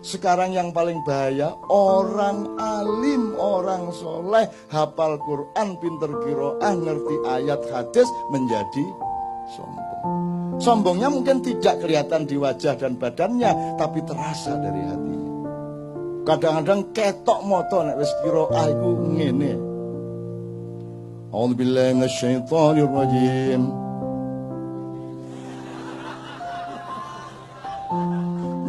Sekarang yang paling bahaya, orang alim, orang soleh, hafal Quran, pinter qiraah, ngerti ayat hadis, menjadi sombong. Sombongnya mungkin tidak kelihatan di wajah dan badannya, tapi terasa dari hatinya. Kadang-kadang ketok moto nek wis qiraah iku ngene. A'udzubillahi minasyaitonir rajim.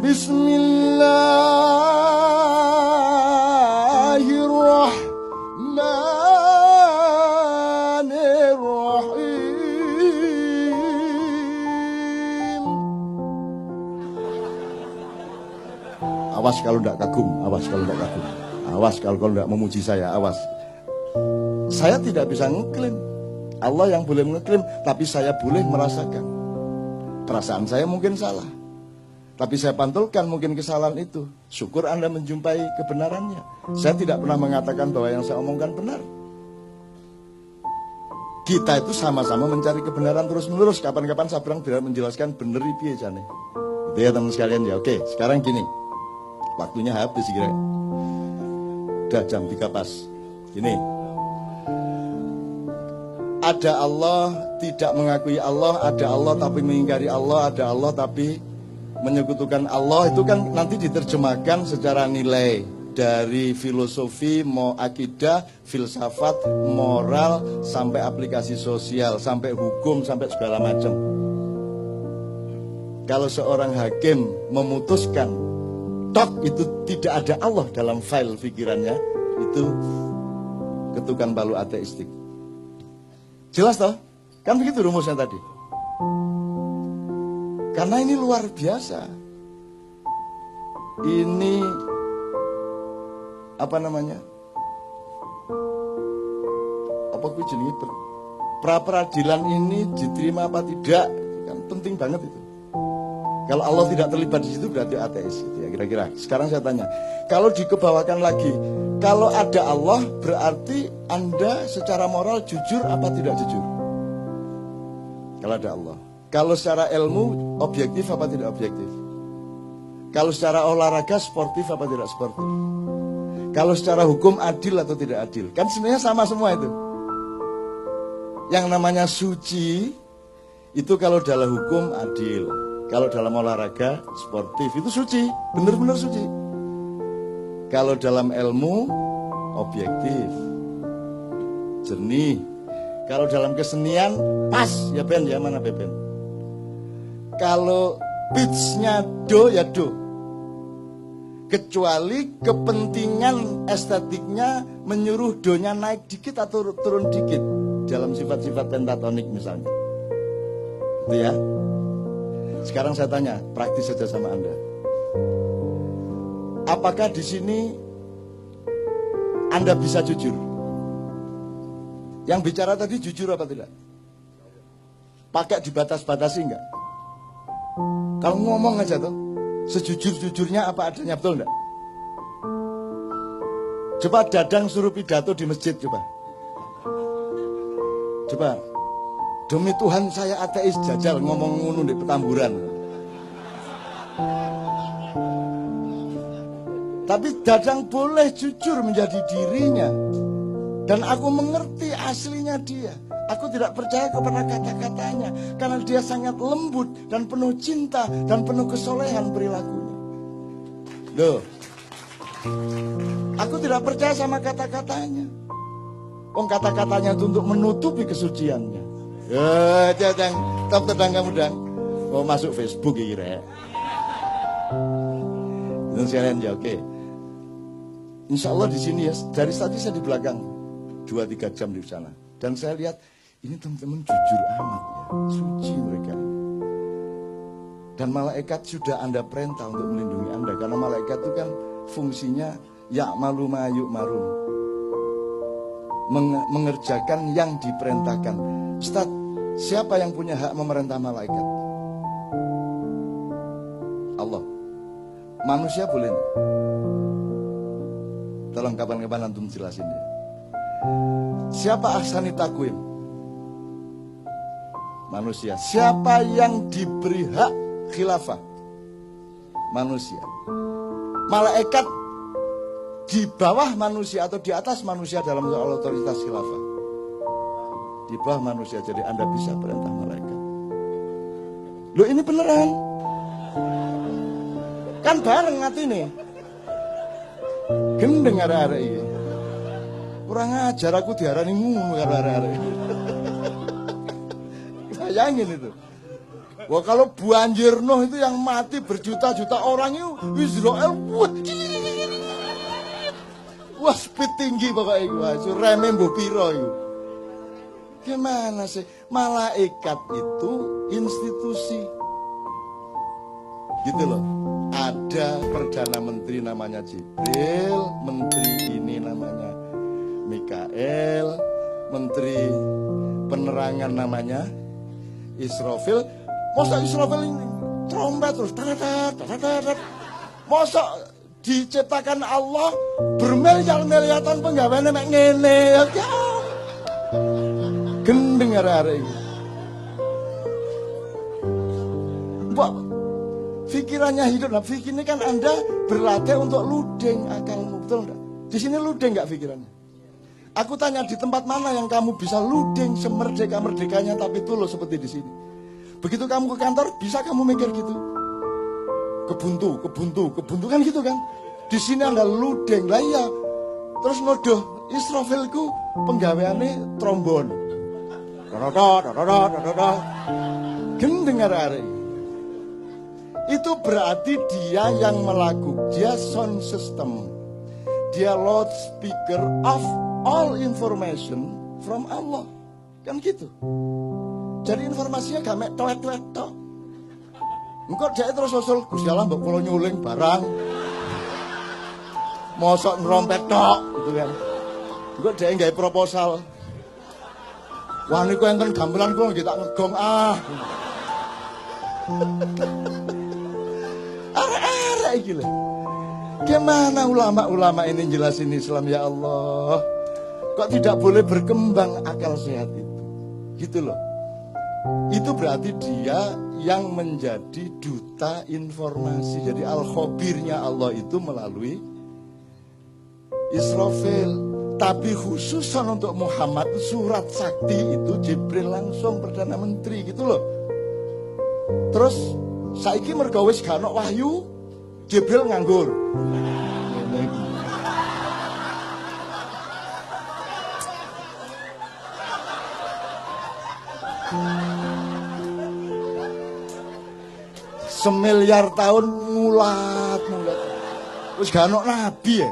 Bismillahirrahmanirrahim. Awas kalau tidak kagum, awas kalau tidak kagum, awas kalau tidak memuji saya, awas. Saya tidak bisa ngeklaim, Allah yang boleh ngeklaim, tapi saya boleh merasakan. Perasaan saya mungkin salah, tapi saya pantulkan mungkin kesalahan itu. Syukur Anda menjumpai kebenarannya. Saya tidak pernah mengatakan bahwa yang saya omongkan benar. Kita itu sama-sama mencari kebenaran terus-menerus. Kapan-kapan saya bilang biar menjelaskan bener piye jane. Gitu ya teman sekalian ya. Oke, sekarang gini. Waktunya habis kira. Udah jam 3 pas. Gini. Ada Allah, tidak mengakui Allah. Ada Allah tapi mengingkari Allah. Ada Allah tapi menyekutukan Allah. Itu kan nanti diterjemahkan secara nilai. Dari filosofi, mau akidah, filsafat, moral, sampai aplikasi sosial, sampai hukum, sampai segala macam. Kalau seorang hakim memutuskan tok itu tidak ada Allah dalam file pikirannya, itu ketukan palu ateistik. Jelas toh? Kan begitu rumusnya tadi. Karena ini luar biasa. Ini apa namanya? Apa gue jenenge pra peradilan ini diterima apa tidak? Kan penting banget itu. Kalau Allah tidak terlibat di situ berarti ateis gitu ya kira-kira. Sekarang saya tanya, kalau dikebawakan lagi, kalau ada Allah berarti Anda secara moral jujur apa tidak jujur? Kalau ada Allah. Kalau secara ilmu objektif apa tidak objektif? Kalau secara olahraga sportif apa tidak sportif? Kalau secara hukum adil atau tidak adil? Kan sebenarnya sama semua itu. Yang namanya suci itu kalau dalam hukum adil, kalau dalam olahraga sportif itu suci, benar-benar suci. Kalau dalam ilmu objektif, jernih. Kalau dalam kesenian pas ya Ben ya, mana Ben? Kalau pitch-nya do ya do. Kecuali kepentingan estetiknya menyuruh donya naik dikit atau turun dikit dalam sifat-sifat pentatonik misalnya. Itu ya. Sekarang saya tanya, praktis saja sama Anda. Apakah di sini Anda bisa jujur? Yang bicara tadi jujur apa tidak? Pakai dibatas-batasi enggak? Kalau ngomong aja tuh, sejujur-jujurnya apa adanya, betul enggak? Coba Dadang suruh pidato di masjid, coba. Coba, demi Tuhan saya ateis, jajal ngomong ngunu di Petamburan. Tapi Dadang boleh jujur menjadi dirinya. Dan aku mengerti aslinya dia. Aku tidak percaya kepada kata-katanya. Karena dia sangat lembut dan penuh cinta dan penuh kesolehan perilakunya. Loh, aku tidak percaya sama kata-katanya. Kata-katanya itu untuk menutupi kesuciannya. Dadang, top tedang kamu dang. Mau masuk Facebook ya kira. Dan sekalian ya oke. Insya Allah di sini ya. Dari tadi saya di belakang 2-3 jam di sana. Dan saya lihat ini teman-teman jujur amat ya. Suci mereka ini. Dan malaikat sudah Anda perintah untuk melindungi Anda. Karena malaikat itu kan fungsinya ya'malu ma yu'marun. Mengerjakan yang diperintahkan. Ustaz, siapa yang punya hak memerintah malaikat? Allah. Manusia boleh enggak? Tolong kapan-kapan antum jelasin ya. Siapa ahsani takwim? Manusia. Siapa yang diberi hak khilafah manusia. Malaikat di bawah manusia atau di atas manusia dalam soal otoritas khilafah. Di bawah manusia, jadi Anda bisa perintah malaikat. Loh ini beneran. Kan bareng hati nih. Gendeng arek-arek iki. Kurang ajar aku diarani ngono karo arek-arek. Bayangin itu. Wah kalau banjir Nuh itu yang mati berjuta-juta orang itu Israel wah speed tinggi pokoknya. Wah remeh mbok piro itu. Gimana sih? Malaikat itu institusi. Gitu loh. Ada Perdana Menteri namanya Jibril, Menteri ini namanya Mikael, Menteri Penerangan namanya Israfil. Masa Israfil ini trompet terus masa diciptakan Allah bermiliar-miliar tahun penggaweane mek ngene ya. Gendeng arek-arek iki. Mbok pikirannya hidup. Nah, fikir ini kan Anda berlatih untuk ludeng akalmu, betul enggak? Di sini ludeng enggak pikirannya? Aku tanya di tempat mana yang kamu bisa ludeng semerdeka-merdekanya tapi tulus seperti di sini. Begitu kamu ke kantor, bisa kamu mikir gitu. Kebuntu kan gitu kan? Di sini Anda ludeng lah ya. Terus nodoh Israfilku penggaweane trombon. Gendeng arek-arek. Itu berarti dia yang melakukan, dia sound system, dia loudspeaker of all information from Allah, kan gitu. Jadi informasinya gak mek toet-toet tok. Engko dia terus usul Gusti Allah mbok kula nyuling barang, mosok ngerompet tok gitu kan. Engko dia nggawe proposal. Wah niku enten gamelan kula nggih tak ngegong ah. Arek-arek iki lho. Gimana ulama-ulama ini jelasin Islam ya Allah? Kok tidak boleh berkembang akal sehat itu? Gitu loh. Itu berarti dia yang menjadi duta informasi. Jadi al-khabirnya Allah itu melalui Israfil. Tapi khususan untuk Muhammad surat sakti itu Jibril langsung Perdana Menteri gitu loh. Terus saiki mergo wis gak ono wahyu, Jibril nganggur. Semiliar tahun mulat. Wis gak ono nabi ya.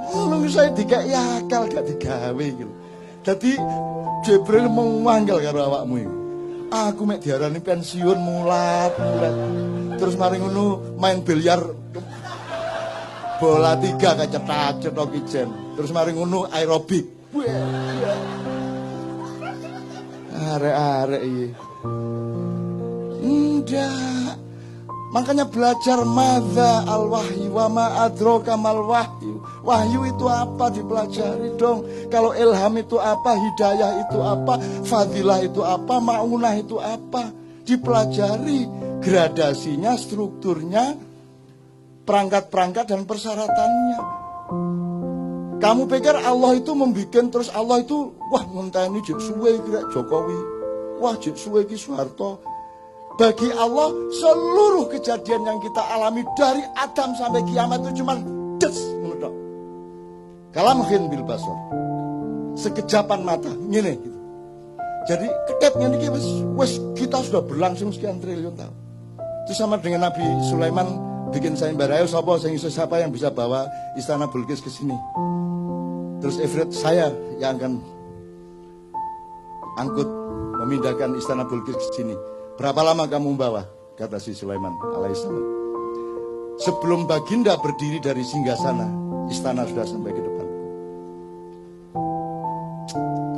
Nunggu saya dikai akal gak digawe gitu. Jadi Jibril memanggil karo awakmu iki. Aku mek diarani pensiun mulat. Terus mari ngono main biliar bola 3 kecetak-cetok ijen. Terus mari ngono aerobik. Arek-arek iki. Ndak. Makanya belajar madza al-wahyu wa ma adraka mal wahyu. Wahyu itu apa dipelajari dong. Kalau ilham itu apa, hidayah itu apa, fadilah itu apa, maunah itu apa, dipelajari gradasinya, strukturnya, perangkat-perangkat dan persyaratannya. Kamu pikir Allah itu membikin terus Allah itu wah ngenteni jek suwe iki Jokowi. Wah jek suwe iki Soeharto. Bagi Allah seluruh kejadian yang kita alami dari Adam sampai kiamat itu cuma des menurut. Kalamhin bil basar. Sekejapan mata, ngene gitu. Jadi kedepnya niki wis kita sudah berlangsung sekian triliun tahun. Itu sama dengan Nabi Sulaiman bikin sayembara, siapa yang bisa bawa istana Bilqis ke sini. Terus Ifrit saya yang akan angkut memindahkan istana Bilqis ke sini. Berapa lama kamu membawa? Kata si Sulaiman alaihissalam. Sebelum baginda berdiri dari singgasana, istana sudah sampai ke depanku.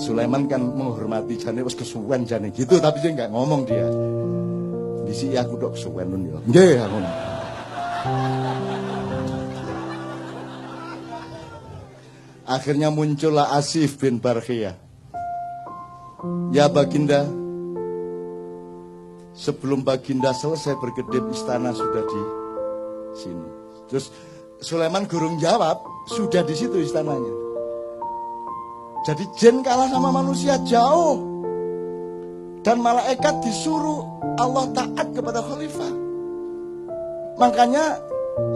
Sulaiman kan menghormati jane wis kesuwen jane gitu, tapi dia nggak ngomong dia. Bisi aku dok kesuwen nun ya. Nggih aku. Akhirnya muncullah Asif bin Barkhiyah. Ya baginda, sebelum baginda selesai berkedip, istana sudah di sini. Terus Sulaiman gurung jawab, sudah di situ istananya. Jadi jin kalah sama manusia jauh. Dan malaikat disuruh Allah taat kepada khalifah. Makanya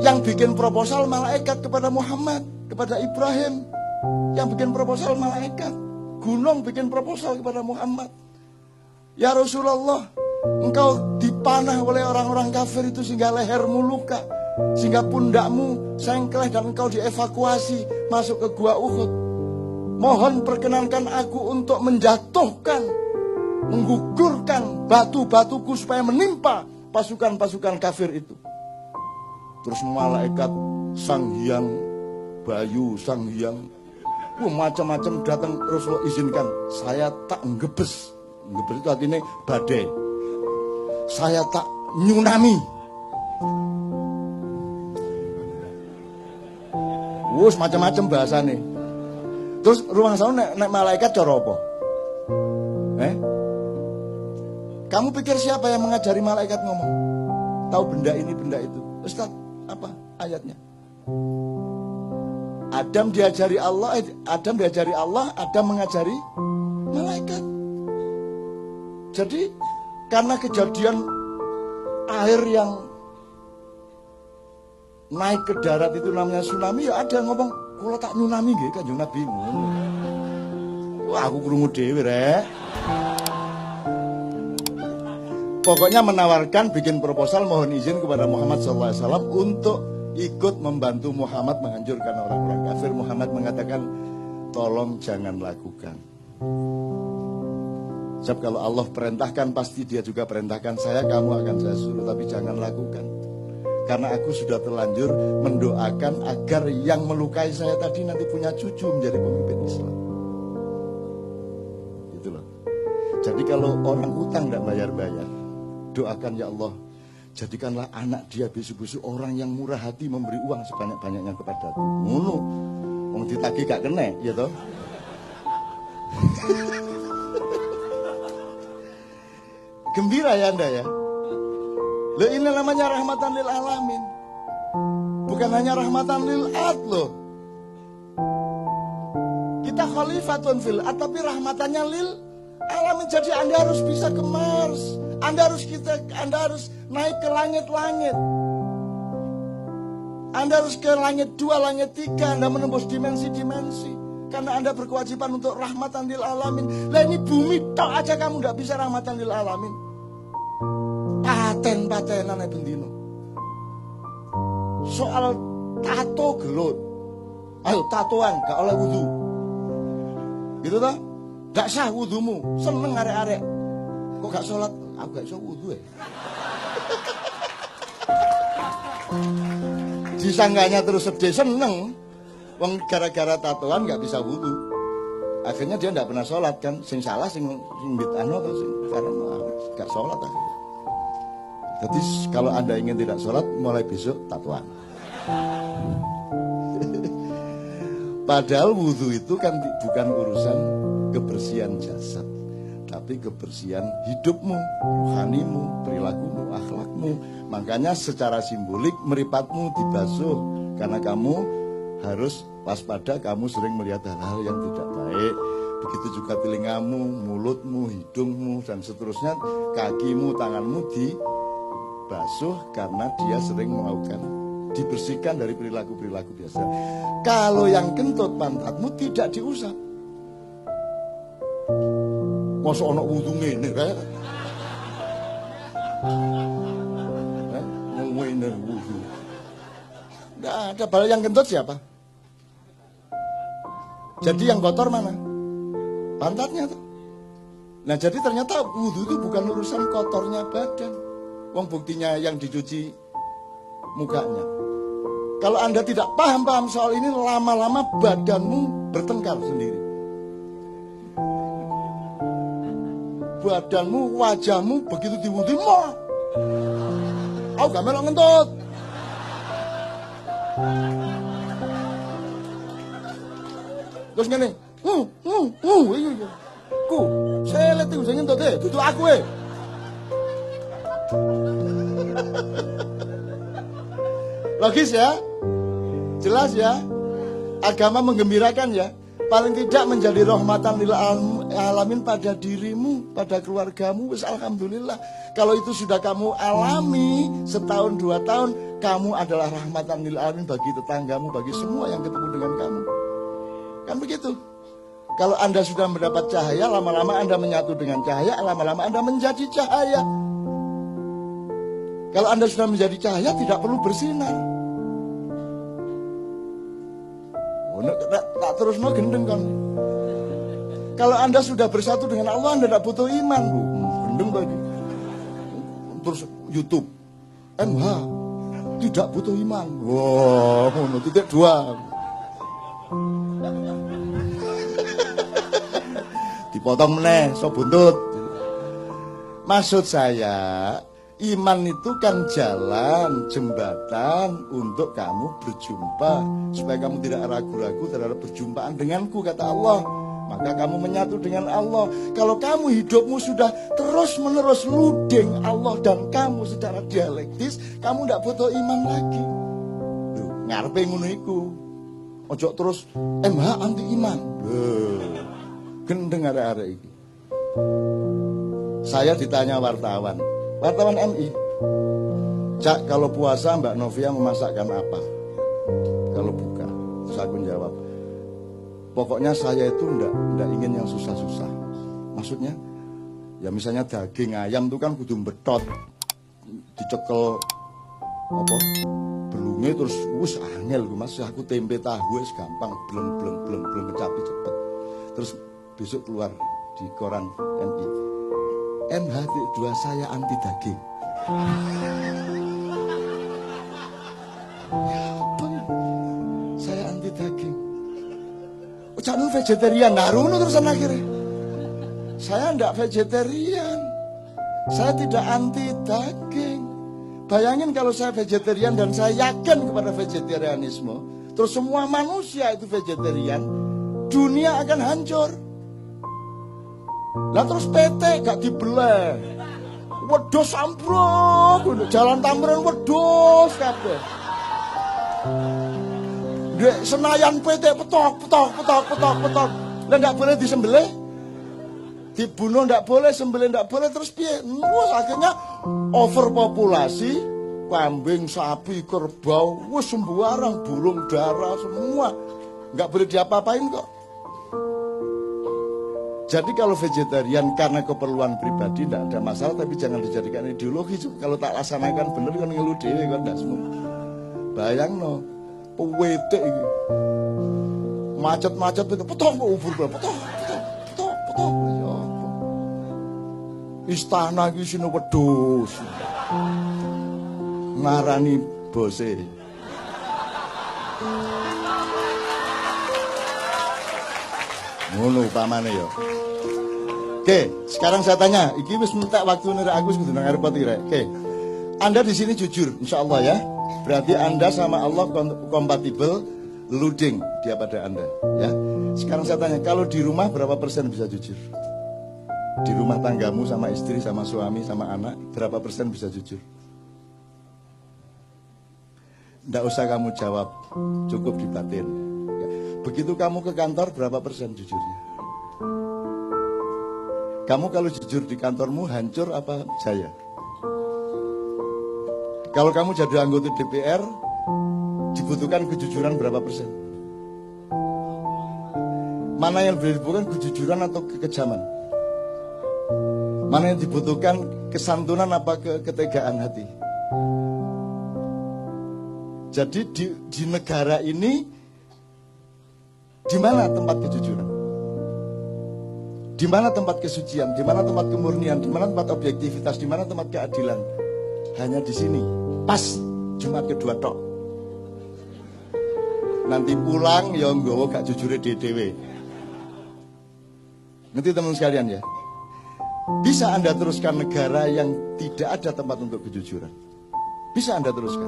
yang bikin proposal malaikat kepada Muhammad, kepada Ibrahim. Yang bikin proposal malaikat. Gunung bikin proposal kepada Muhammad. Ya Rasulullah, engkau dipanah oleh orang-orang kafir itu sehingga lehermu luka, sehingga pundakmu sengkleh dan engkau dievakuasi masuk ke gua Uhud. Mohon perkenankan aku untuk menjatuhkan, menggugurkan batu-batuku supaya menimpa pasukan-pasukan kafir itu. Terus malaikat Sang Hyang Bayu, Sang Hyang macam-macam datang. Rasulullah izinkan, saya tak ngebes. Ngebes itu artinya badai. Saya tak nyunami. Wus macam-macam bahasane. Terus rumah sana nek malaikat cara apa? Kamu pikir siapa yang mengajari malaikat ngomong? Tahu benda ini, benda itu. Ustaz, apa ayatnya? Adam diajari Allah, Adam mengajari malaikat. Jadi karena kejadian air yang naik ke darat itu namanya tsunami, ya ada ngomong, kalau tak nyunami nggih Kanjeng Nabi. Wah, aku krungu dhewe rek. Pokoknya menawarkan bikin proposal, mohon izin kepada Muhammad SAW untuk ikut membantu Muhammad menghancurkan orang-orang kafir. Muhammad mengatakan, tolong jangan lakukan. Sebab kalau Allah perintahkan, pasti dia juga perintahkan saya, kamu akan saya suruh, tapi jangan lakukan. Karena aku sudah terlanjur mendoakan agar yang melukai saya tadi nanti punya cucu menjadi pemimpin Islam. Gitu loh. Jadi kalau orang utang tidak bayar-bayar, doakan ya Allah, jadikanlah anak dia besok-besok orang yang murah hati memberi uang sebanyak-banyaknya kepadaku. Ngono. Wong ditagih gak kena, ya toh? Gembira ya Anda ya. Loh, ini namanya rahmatan lil alamin. Bukan hanya rahmatan lil ad loh. Kita khalifatun fil ad, tapi rahmatannya lil alamin. Jadi Anda harus bisa ke Mars. Anda harus naik ke langit-langit. Anda harus ke langit 2, langit 3. Anda menembus dimensi-dimensi. Karena Anda berkewajiban untuk rahmatan lil alamin. Lah ini bumi tok aja kamu gak bisa rahmatan lil alamin. Paten-patenan ya bendino. Soal tato gelut. Ayo tatoan gak oleh wudu. Gitu toh? Gak sah wudumu. Seneng arek-arek. Kok gak sholat? Aku gak iso wudu ya. Disangganya terus sedih, seneng. Wong gara-gara tatoan gak bisa wudu. Akhirnya dia gak pernah sholat kan. Sing salah sing bid'ahno atau sing karena gak sholat akhirnya. Jadi kalau Anda ingin tidak sholat, mulai besok tatoan. Padahal wudhu itu kan bukan urusan kebersihan jasad, tapi kebersihan hidupmu, rohanimu, perilakumu, akhlakmu. Makanya secara simbolik meripatmu dibasuh, karena kamu harus waspada, kamu sering melihat hal-hal yang tidak baik. Begitu juga telingamu, mulutmu, hidungmu, dan seterusnya, kakimu, tanganmu dibasuh karena dia sering melakukan, dibersihkan dari perilaku-perilaku biasa. Kalau yang kentut pantatmu tidak diusap. Masa ana wudu ngene kae. Ngene wudu. Enggak ada. Bal yang kentut siapa? Jadi yang kotor mana? Pantatnya tuh. Nah, jadi ternyata wudu itu bukan urusan kotornya badan. Wong buktinya yang dicuci mukanya. Kalau Anda tidak paham soal ini, lama-lama badanmu bertengkar sendiri. Badanmu, wajahmu begitu diwudu, mau. Aku gak melok ngentut. Terus ngene, iya. Ku, selet iku sing entuk dudu aku e. Logis ya? Jelas ya? Agama menggembirakan ya? Paling tidak menjadi rahmatan lil alamin pada dirimu, pada keluargamu, wis alhamdulillah. Kalau itu sudah kamu alami setahun 2 tahun, kamu adalah rahmatan lil alamin bagi tetanggamu, bagi semua yang ketemu dengan kamu. Kan begitu. Kalau Anda sudah mendapat cahaya, lama-lama Anda menyatu dengan cahaya, lama-lama Anda menjadi cahaya. Kalau Anda sudah menjadi cahaya, tidak perlu bersinar. Tak terus no gendeng kan. Kalau Anda sudah bersatu dengan Allah, Anda tidak butuh iman. Gendeng tadi. Terus YouTube, MH tidak butuh iman. Wah, wow, titik 2. Dipotong meneh, so buntut. Maksud saya, iman itu kan jalan, jembatan untuk kamu berjumpa. Supaya kamu tidak ragu-ragu terhadap perjumpaan denganku, kata Allah. Maka kamu menyatu dengan Allah. Kalau kamu hidupmu sudah terus-menerus luding Allah dan kamu secara dialektis, kamu tidak butuh iman lagi. Duh, ngarepe ngono iku. Ojo terus MH anti iman. Gendeng arek-arek iki. Saya ditanya wartawan MI, Cak, kalau puasa Mbak Novia memasakkan apa? Kalau buka, terus aku jawab, pokoknya saya itu enggak ingin yang susah-susah. Maksudnya, ya misalnya daging ayam itu kan kudu betot, dicekel apa? Belunge terus wis angel Mas, aku tempe tahu wis gampang, bleng kecapi cepet. Terus besok keluar di koran MI. MH2 saya anti daging. Ya apa? Saya anti daging. Ucapan vegetarian, naruno terusan akhirnya. Saya enggak vegetarian. Saya tidak anti daging. Bayangin kalau saya vegetarian dan saya yakin kepada vegetarianisme, terus semua manusia itu vegetarian, dunia akan hancur. Lah terus PT gak dibeleh. Wedhus ambruk, jalan Tamrin wedhus kabeh. Dek Senayan PT petok. Lah ndak boleh disembelih. Dibunuh ndak boleh, sembelih ndak boleh, terus piye? Wah, akhirnya overpopulasi, kambing, sapi, kerbau, wis sembarang, burung dara semua. Nggak boleh diapa-apain kok. Jadi kalau vegetarian karena keperluan pribadi tidak ada masalah, tapi jangan dijadikan ideologi. Kalau tak laksanakan bener kan ngeluh dhewe kan ndak semua. Bayangno, pewetik iki. Macet-macet itu petok ubur petok. Ya apa. Istana iki sine wedhus. Ngarani bose. Ngono upamane ya. Oke, sekarang saya tanya, iki wis minta waktu nira aku kudu nang ngarep iki. Oke. Anda di sini jujur insyaallah ya. Berarti Anda sama Allah kompatibel, luding dia pada Anda, ya. Sekarang saya tanya, kalau di rumah berapa persen bisa jujur? Di rumah tanggamu sama istri, sama suami, sama anak, berapa persen bisa jujur? Nggak usah kamu jawab, cukup di batin. Begitu kamu ke kantor, berapa persen jujurnya? Kamu kalau jujur di kantormu, hancur apa jaya? Kalau kamu jadi anggota DPR, dibutuhkan kejujuran berapa persen? Mana yang dibutuhkan kejujuran atau kekejaman? Mana yang dibutuhkan kesantunan apa ketegaan hati? Jadi di negara ini, di mana tempat kejujuran? Di mana tempat kesucian? Di mana tempat kemurnian? Di mana tempat objektivitas? Di mana tempat keadilan? Hanya di sini. Pas Jumat kedua tok. Nanti pulang ya nggawa gak jujure dhewe. Ngerti teman sekalian ya? Bisa Anda teruskan negara yang tidak ada tempat untuk kejujuran? Bisa Anda teruskan?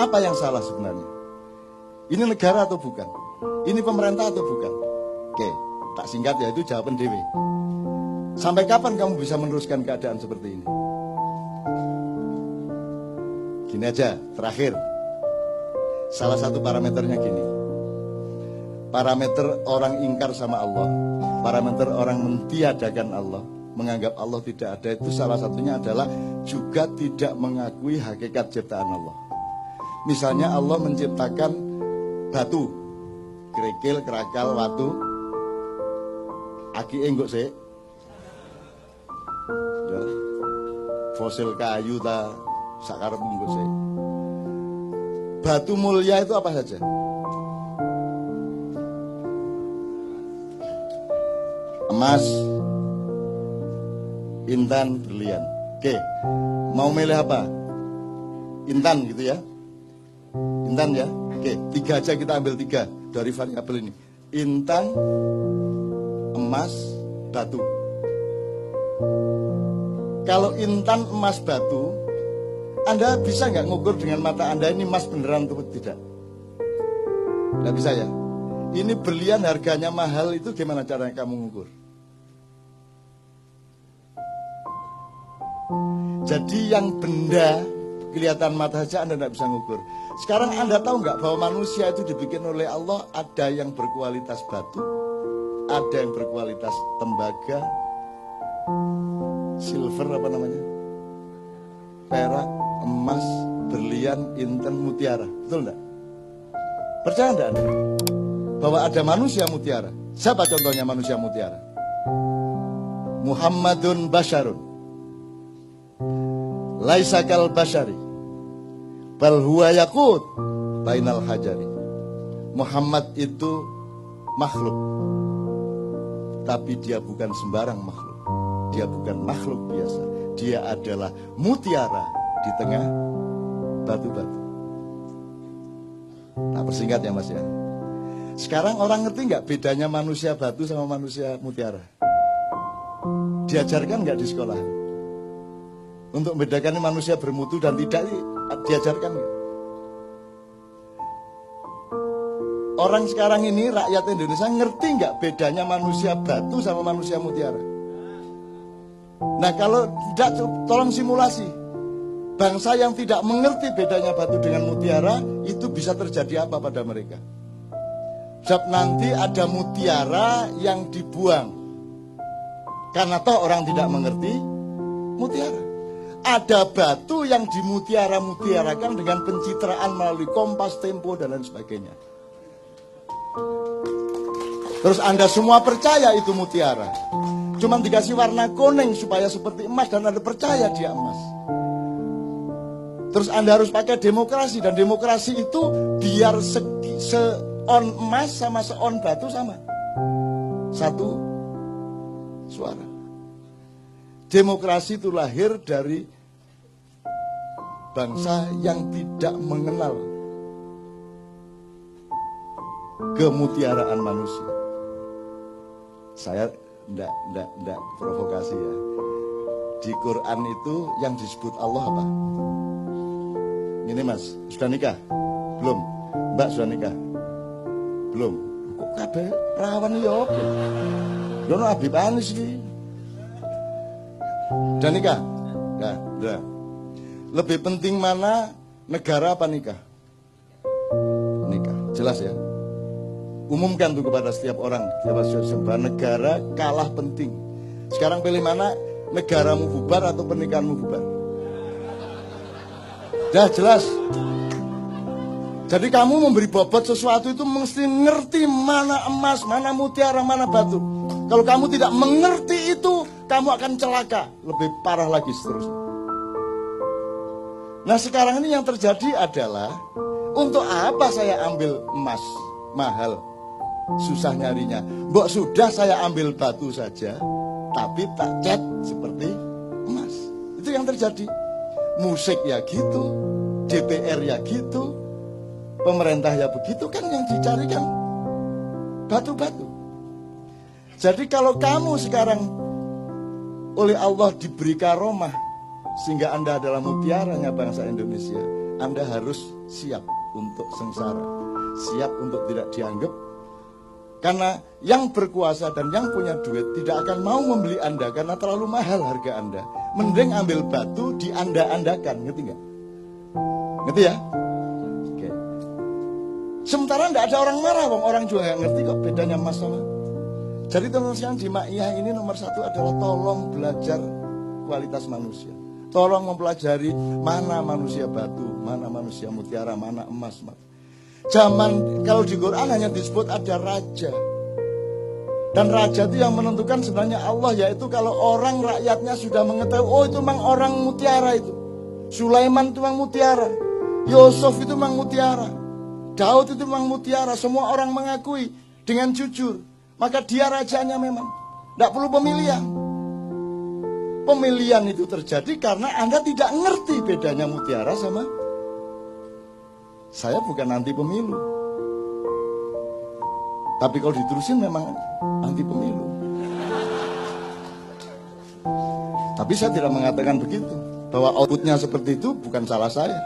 Apa yang salah sebenarnya? Ini negara atau bukan? Ini pemerintah atau bukan? Oke, tak singkat ya, itu jawaban dewe. Sampai kapan kamu bisa meneruskan keadaan seperti ini? Gini aja, terakhir. Salah satu parameternya gini. Parameter orang ingkar sama Allah, parameter orang mentiadakan Allah, menganggap Allah tidak ada, itu salah satunya adalah juga tidak mengakui hakikat ciptaan Allah. Misalnya Allah menciptakan batu, kerikil, kerakal, watu, aki enggak sih? Ya. Fosil kayu ta sakar enggak sih? Batu mulia itu apa saja? Emas, intan, berlian. Oke, mau milih apa? Intan gitu ya? Intan ya? Oke, 3 aja kita ambil 3 dari variabel ini. Intan, emas, batu. Kalau intan, emas, batu, Anda bisa nggak ngukur dengan mata Anda ini emas beneran atau tidak? Nggak bisa ya? Ini berlian harganya mahal, itu gimana caranya kamu ngukur? Jadi yang benda kelihatan mata saja Anda tidak bisa ngukur. Sekarang Anda tahu nggak bahwa manusia itu dibikin oleh Allah, ada yang berkualitas batu, ada yang berkualitas tembaga, silver apa namanya, perak, emas, berlian, intan, mutiara. Betul enggak? Percaya enggak Anda bahwa ada manusia mutiara? Siapa contohnya manusia mutiara? Muhammadun Basyarun laisa kal basyari bal huwa yaqut bainal hajari. Muhammad itu makhluk, tapi dia bukan sembarang makhluk. Dia bukan makhluk biasa. Dia adalah mutiara di tengah batu-batu. Tak persingkat ya Mas ya. Sekarang orang ngerti nggak bedanya manusia batu sama manusia mutiara? Diajarkan nggak di sekolah? Untuk membedakan manusia bermutu dan tidak, diajarkan nggak? Orang sekarang ini, rakyat Indonesia ngerti nggak bedanya manusia batu sama manusia mutiara? Nah kalau tidak, tolong simulasi. Bangsa yang tidak mengerti bedanya batu dengan mutiara, itu bisa terjadi apa pada mereka? Sebab nanti ada mutiara yang dibuang, karena toh orang tidak mengerti mutiara. Ada batu yang dimutiara-mutiarakan dengan pencitraan melalui Kompas, Tempo, dan lain sebagainya. Terus Anda semua percaya itu mutiara. Cuma dikasih warna kuning supaya seperti emas dan Anda percaya dia emas. Terus Anda harus pakai demokrasi, dan demokrasi itu biar seon emas sama seon batu sama. Satu suara. Demokrasi itu lahir dari bangsa yang tidak mengenal kemutiaraan manusia. Saya enggak provokasi ya. Di Quran itu yang disebut Allah apa? Ini Mas, sudah nikah? Belum? Mbak sudah nikah? Belum? Kok kabeh rawan ya opo? Dono Habib Anis iki. Udah nikah? Udah. Lebih penting mana, negara apa nikah? Nikah, jelas ya. Umumkan tuh kepada setiap orang, bahwa negara kalah penting. Sekarang pilih mana, negaramu bubar atau pernikahanmu bubar? Dah jelas. Jadi kamu memberi bobot sesuatu itu mesti ngerti mana emas, mana mutiara, mana batu. Kalau kamu tidak mengerti itu, kamu akan celaka. Lebih parah lagi seterusnya. Nah sekarang ini yang terjadi adalah, untuk apa saya ambil emas mahal, susah nyarinya. Mbok sudah saya ambil batu saja, tapi tak cat seperti emas. Itu yang terjadi. Musik ya gitu, DPR ya gitu, pemerintah ya begitu, kan yang dicarikan batu-batu. Jadi kalau kamu sekarang oleh Allah diberi karomah sehingga Anda adalah mutiaranya bangsa Indonesia, Anda harus siap untuk sengsara, siap untuk tidak dianggap Karena yang berkuasa dan yang punya duit tidak akan mau membeli Anda karena terlalu mahal harga Anda. Mending ambil batu dianda-andakan, ngerti nggak? Ngerti ya? Oke. Sementara tidak ada orang marah, orang juga nggak ngerti kok bedanya emas sama. Jadi teman-teman di Ma'iyah ini nomor satu adalah tolong belajar kualitas manusia. Tolong mempelajari mana manusia batu, mana manusia mutiara, mana emas. Zaman kalau di Quran hanya disebut ada raja. Dan raja itu yang menentukan sebenarnya Allah, yaitu kalau orang rakyatnya sudah mengetahui, oh itu memang orang mutiara itu. Sulaiman itu memang mutiara. Yusuf itu memang mutiara. Daud itu memang mutiara. Semua orang mengakui dengan jujur. Maka dia rajanya memang. Tidak perlu pemilihan. Pemilihan itu terjadi karena Anda tidak ngerti bedanya mutiara sama. Saya bukan anti pemilu. Tapi kalau diterusin memang anti pemilu. Tapi saya tidak mengatakan begitu. Bahwa outputnya seperti itu bukan salah saya.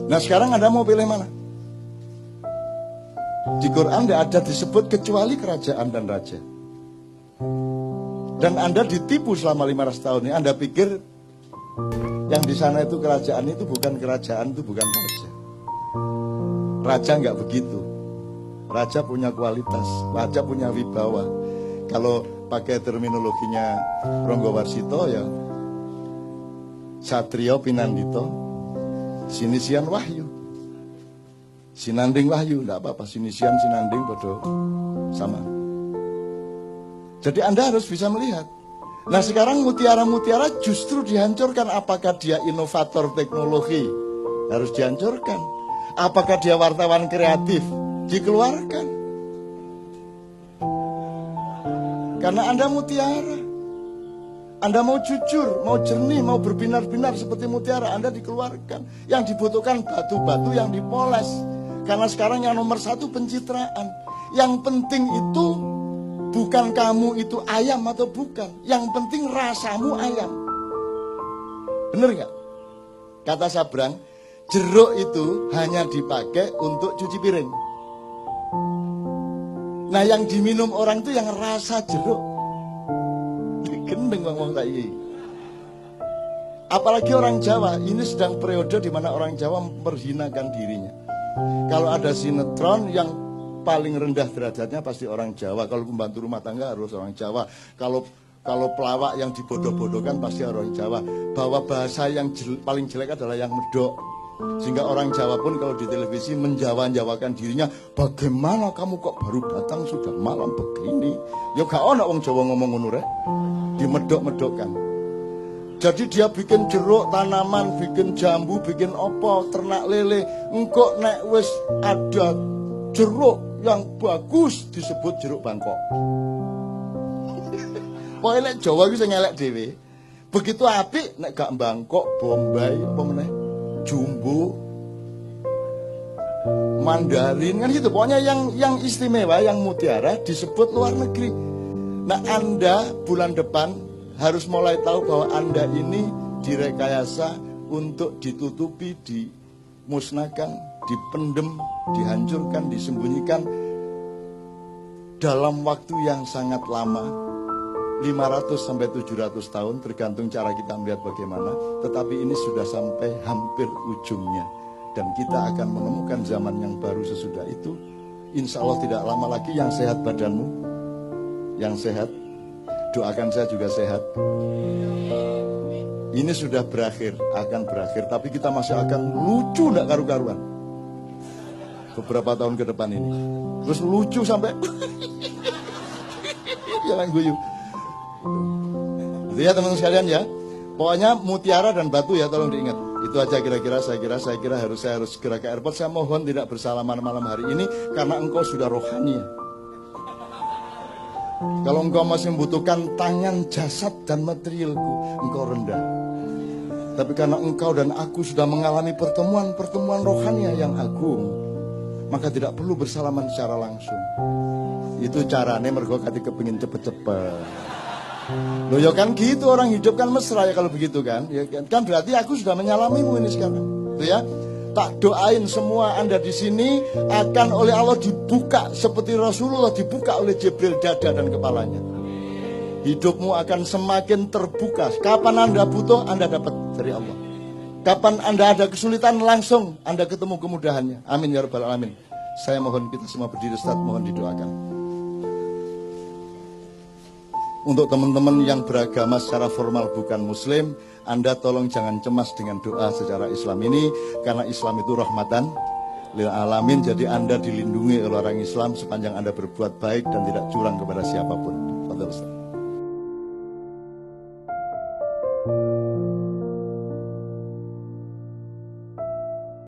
Nah sekarang Anda mau pilih mana? Di Quran tidak ada disebut kecuali kerajaan dan raja. Dan Anda ditipu selama 500 tahun ini. Anda pikir yang di sana itu kerajaan itu bukan kerajaan, itu bukan raja. Raja nggak begitu. Raja punya kualitas, raja punya wibawa. Kalau pakai terminologinya Ronggo Warsito ya, Satrio Pinandito, Sinisian Wahyu. Sinanding Wahyu, enggak apa-apa, Sinisian, Sinanding bodoh sama. Jadi Anda harus bisa melihat. Nah sekarang mutiara-mutiara justru dihancurkan. Apakah dia inovator teknologi? Harus dihancurkan. Apakah dia wartawan kreatif? Dikeluarkan. Karena Anda mutiara. Anda mau jujur, mau jernih, mau berbinar-binar seperti mutiara, Anda dikeluarkan. Yang dibutuhkan batu-batu yang dipoles. Karena sekarang yang nomor satu pencitraan. Yang penting itu bukan kamu itu ayam atau bukan. Yang penting rasamu ayam. Bener gak? Kata Sabrang, jeruk itu hanya dipakai untuk cuci piring. Nah yang diminum orang itu yang rasa jeruk. Gendeng ngomong tadi. Apalagi orang Jawa, ini sedang periode di mana orang Jawa memperhinakan dirinya. Kalau ada sinetron yang paling rendah derajatnya pasti orang Jawa. Kalau pembantu rumah tangga harus orang Jawa. Kalau pelawak yang dibodoh-bodohkan pasti orang Jawa. Bahwa bahasa yang paling jelek adalah yang medok. Sehingga orang Jawa pun kalau di televisi menjawa-jawakan dirinya, bagaimana kamu kok baru datang sudah malam begini? Ya gak ada orang Jawa ngomong ngono rek. Dimedok-medokkan. Jadi dia bikin jeruk tanaman, bikin jambu, bikin opo, ternak lele. Engkok nek wis ada jeruk yang bagus disebut jeruk Bangkok. Pokoknya Jawa itu ngelek dewe. Begitu apik nek gak Bangkok, Bombay, apa meneh, Jumbo, Mandarin kan gitu. Pokoknya yang istimewa, yang mutiara disebut luar negeri. Nah Anda bulan depan harus mulai tahu bahwa Anda ini direkayasa untuk ditutupi, dimusnahkan, dipendem, dihancurkan, disembunyikan dalam waktu yang sangat lama, 500 sampai 700 tahun tergantung cara kita melihat bagaimana. Tetapi ini sudah sampai hampir ujungnya. Dan kita akan menemukan zaman yang baru sesudah itu. Insya Allah tidak lama lagi. Yang sehat badanmu, yang sehat, doakan saya juga sehat. Ini sudah berakhir, akan berakhir. Tapi kita masih akan lucu gak karu-karuan beberapa tahun ke depan ini. Terus lucu sampai jangan guyu. Itu ya teman-teman sekalian ya. Pokoknya mutiara dan batu ya, tolong diingat. Itu aja kira-kira saya kira saya harus segera ke airport. Saya mohon tidak bersalaman malam hari ini karena engkau sudah rohani ya. Kalau engkau masih membutuhkan tangan, jasad, dan materialku, engkau rendah. Tapi karena engkau dan aku sudah mengalami pertemuan rohani yang agung, maka tidak perlu bersalaman secara langsung. Itu caranya mergo kati kepingin cepet-cepet. Loh ya kan gitu, orang hidup kan mesra ya kalau begitu kan. Ya kan berarti aku sudah menyalamimu ini sekarang. Tuh ya. Tak doain semua Anda di sini akan oleh Allah dibuka seperti Rasulullah dibuka oleh Jibril dada dan kepalanya. Hidupmu akan semakin terbuka. Kapan Anda butuh, Anda dapat dari Allah. Kapan Anda ada kesulitan, langsung Anda ketemu kemudahannya. Amin ya rabbal alamin. Saya mohon kita semua berdiri, Ustaz, mohon didoakan. Untuk teman-teman yang beragama secara formal bukan muslim, Anda tolong jangan cemas dengan doa secara Islam ini, karena Islam itu rahmatan lil alamin. Jadi Anda dilindungi oleh orang Islam sepanjang Anda berbuat baik dan tidak curang kepada siapapun. Fadhil, Ustaz.